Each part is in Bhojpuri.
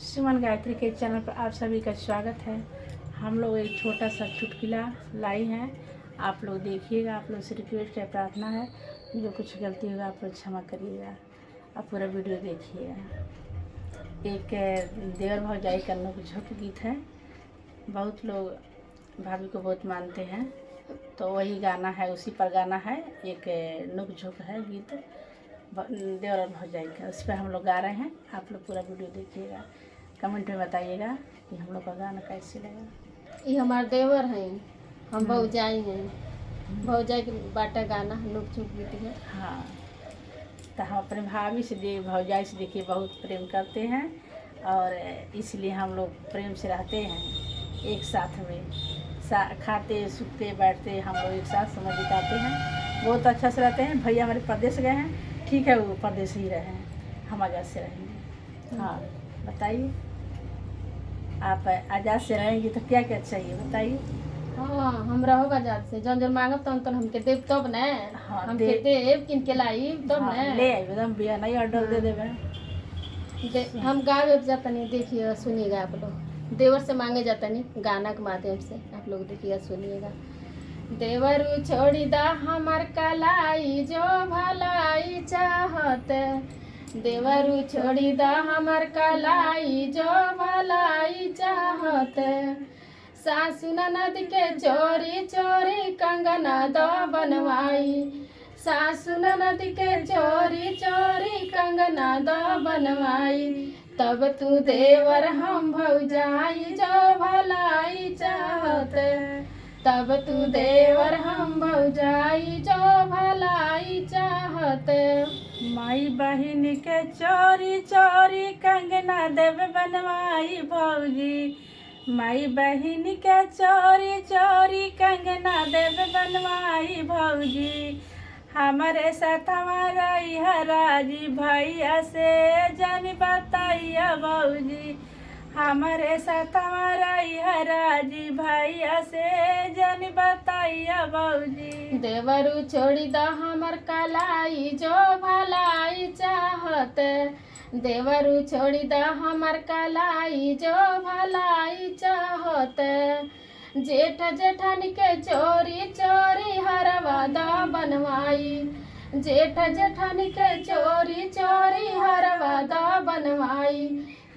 सुमन गायत्री के चैनल पर आप सभी का स्वागत है। हम लोग एक छोटा सा चुटकुला लाई हैं, आप लोग देखिएगा। आप लोग से रिक्वेस्ट है, प्रार्थना है, जो कुछ गलती होगा आप लोग क्षमा करिएगा। आप पूरा वीडियो देखिएगा। एक देवर भौजाई का नोक-झोंक गीत है। बहुत लोग भाभी को बहुत मानते हैं, तो वही गाना है, उसी पर गाना है। एक नोक-झोंक है गीत देवर और भौजाई का, उस पर हम लोग गा रहे हैं। आप लोग पूरा वीडियो देखिएगा, कमेंट में बताइएगा कि हम लोग का गाना कैसे लगा। ये हमारे देवर हैं, हम भौजाई हैं। भौजाई के बाटा गाना लोग चुप गीत है। हाँ, तो हम अपने भाभी से भौजाई से देखिए बहुत प्रेम करते हैं, और इसलिए हम लोग प्रेम से रहते हैं एक साथ में। खाते सूते बैठते हम लोग एक साथ समय बिताते हैं, बहुत अच्छा से रहते हैं। भैया हमारे परदेश गए हैं, ठीक है, वो परदेश ही रहे हैं, हम आज़ाद से रहेंगे। हाँ बताइए, आप आज़ाद से रहेंगे तो क्या क्या चाहिए बताइए। हाँ, हम रहो आजाद से, जौन जौन मांगब तौन हमके देव तब न। हाँ, हमके देव किन के लाई तब हाँ, न। ले आइए, एकदम बिया नहीं ऑर्डर दे देवे। हम गावे जातनी, देखिए सुनिएगा आप लोग। देवर से मांगे जातनी गाना के माध्यम से, आप लोग देखिएगा सुनिएगा। देवरू छोड़ी दा हमार कलाई, जो भलाई चाहत। देवरू छोड़ी दा हमार कलाई, जो भलाई चाहत। सासु ननद के चोरी चोरी कंगना दो बनवाई। सासु ननद के चोरी चोरी कंगना दो बनवाई। तब तू देवर हम भौजाई, जो भलाई चाहत। तब तू देवर हम भौजाई, जो भलाई चाहत। माई बहिन के चोरी चोरी कंगना देव बनवाई भौजी। माई बहिन के चोरी चोरी कंगना देव बनवाई भौजी। हमारे साथ हमारा राजी, भैया से जानी बताइया भौजी। हमारे साथ हमारा राजी, भैया से जानी बताइया भौजी। देवरू छोड़ी दा हमर कलाई, जो भलाई चाहत। देवरू छोड़ी दा हमर कलाई, जो भलाई चाहत। जेठ जेठानी के चोरी चोरी हरवा दा बनवाई। जेठ जेठानी के चोरी चोरी हरवा दा बनवाई।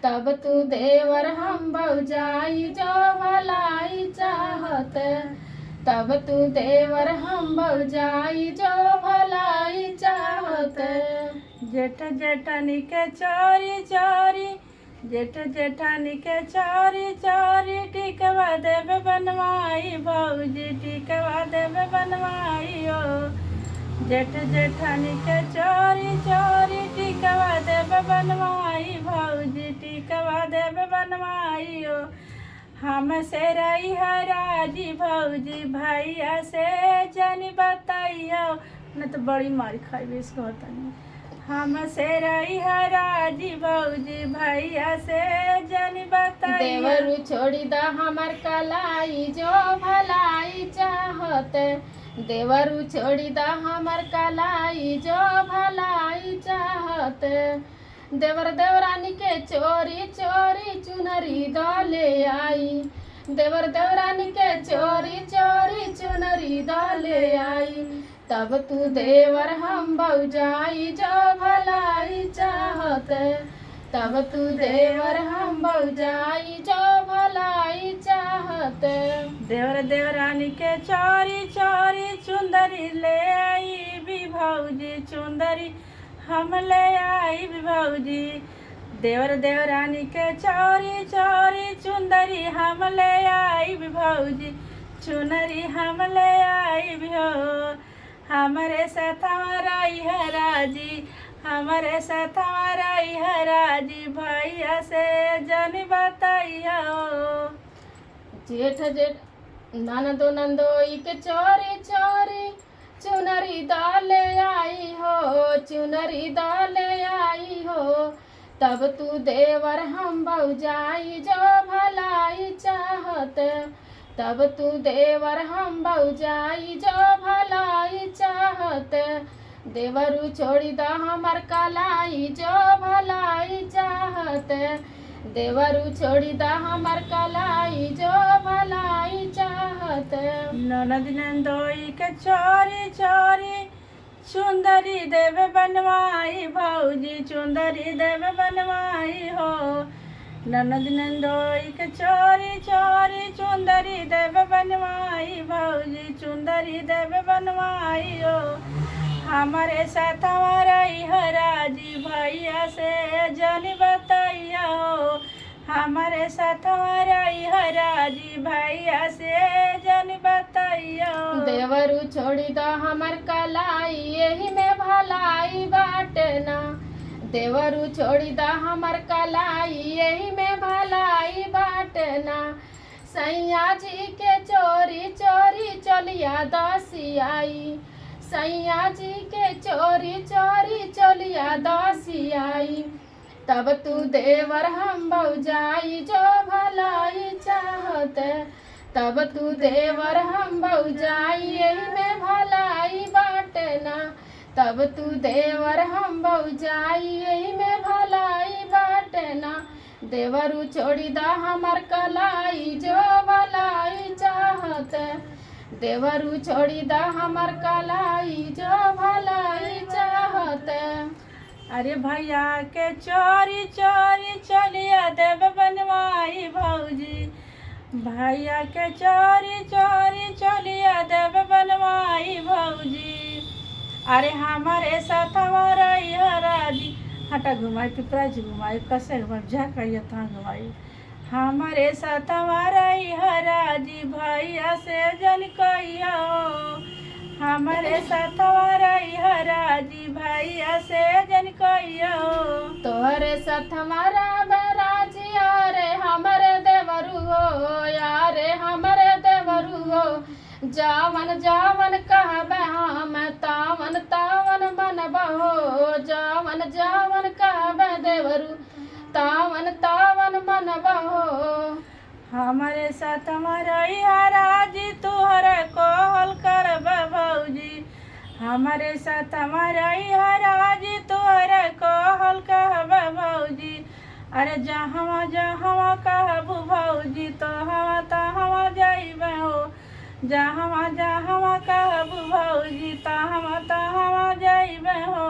तब तू देवर हम भौजाई, जो भलाई चाहत। तब तू देवर हम भौजाई, जो भलाई चाहत। जेठ जेठानी के चोरी चोरी, जेठ जेठानी के चोरी चोरी, टिकवा देव बनवाई भौजी, टिकवा देव बनवाई ओ। जेठ जेठानी के चोरी चोरी, टिकवा देव बनवाई भौजी, टिकवा देव बनवाई ओ। हमसे रही राजी भौजी, भैया से जानी बताइयो, न तो बड़ी मारी खाई इसको होता नहीं। हमसे रही राजी भौजी, भैया से जानी बताइयो। देवरू छोड़ी दा हमर कलाई, जो भलाई चाहत। देवरू छोड़ी दा हमर कलाई, जो भलाई चाहत। देवर देवरानी के चोरी चोरी चुनरी दो ले आई। देवर देवरानी के चोरी चोरी चुनरी दो ले आई। तब तू देवर हम भौजाई, जो भलाई चाहत। तब तू देवर हम भौजाई, जो भलाई चाहत। देवर देवरानी के चोरी चोरी चुंदरी ले आई भी भौजी, चुंदरी हम ले आई भी भौजी। देवर देवरानी के चोरी चोरी चुंदरी हम ले आई भी भौजी, चुनरी हम ले आई भी हो। हमारे साथ हमारा राजी, हमारे साथ हमारा राजी, भैया से जानी बताइया हो। जेठ जेठ ननदो नंदोई के चोरी चोरी चुनरी दाले आई हो। चुनरी दाले आई हो। तब तू देवर हम भौजाई, जो भलाई चाहत। तब तू देवर हम भौजाई, जो भलाई चाहत। देवरू छोड़ी दा हमर कलाई, जो भलाई चाहत। देवरू छोड़ी दा हमर कलाई जो भलाई चाहत। ननद नंदोई के चोरी चोरी चुंदरी देवे बनवाई भौजी चुंदरी देवे बनवाई हो। ननद नंदोई के चोरी चोरी चुंदरी देवे बनवाई भौजी चुंदरी देवे बनवाई हो। हमारे साथ हमारा राजी भैया से जानी बताइया हो। हमारे साथ हमारा राजी भैया से जानी बताइया हो। देवरू छोड़ी दा हमर कलाई यही में भलाई बाटना। देवरू छोड़ी दा हमर कलाई यही में भलाई बाटना। सैया जी के चोरी चोरी चलिया दसियाई। सैया जी के चोरी चोरी चलिया दसियाई। तब तू देवर हम भौजाई जो भलाई चाहत। तब तू देवर हम भौजाई यही में भलाई बाटना। तब तू देवर हम भौजाई यही में भलाई बाटना। देवरू छोड़ी दा हमर कलाई जो भलाई चाहत। देवरू छोड़ी दा हमर कलाई जो भलाई चाहत। अरे भैया के चोरी चोरी चलिया देव बनवाई भौजी। भैया के चोरी चोरी चलिया देव बनवाई भौजी। अरे हमारे साथ हमारा राजी हटा घुमाई पिपरा जी घुमाई कैसे घुमाई झाकइया था घुमाई। हमारे साथ हमारा राजी भैया से जन कहिया हो। हमारे साथ हमारा राजी भैया से जन कहिया हो। तोहरे साथ हमारा बराजी यारे हमरे देवरू हो। यारे हमरे देवरू हो। जावन जावन कहबे हम तावन तावन बनबहो। जावन जावन कहबे देवरू तावन तावन बनबहो। हमारे साथ हमारा राजी तुहरे कहल करब भौजी। हमारे साथ हमारा राजी तुहरे कहल कहब भौजी। अरे जहाँ जहाँ कहबू भौजी तो हम जाइब हो। जहाँ जहाँ कहबू भौजी तो हम जाइब हो।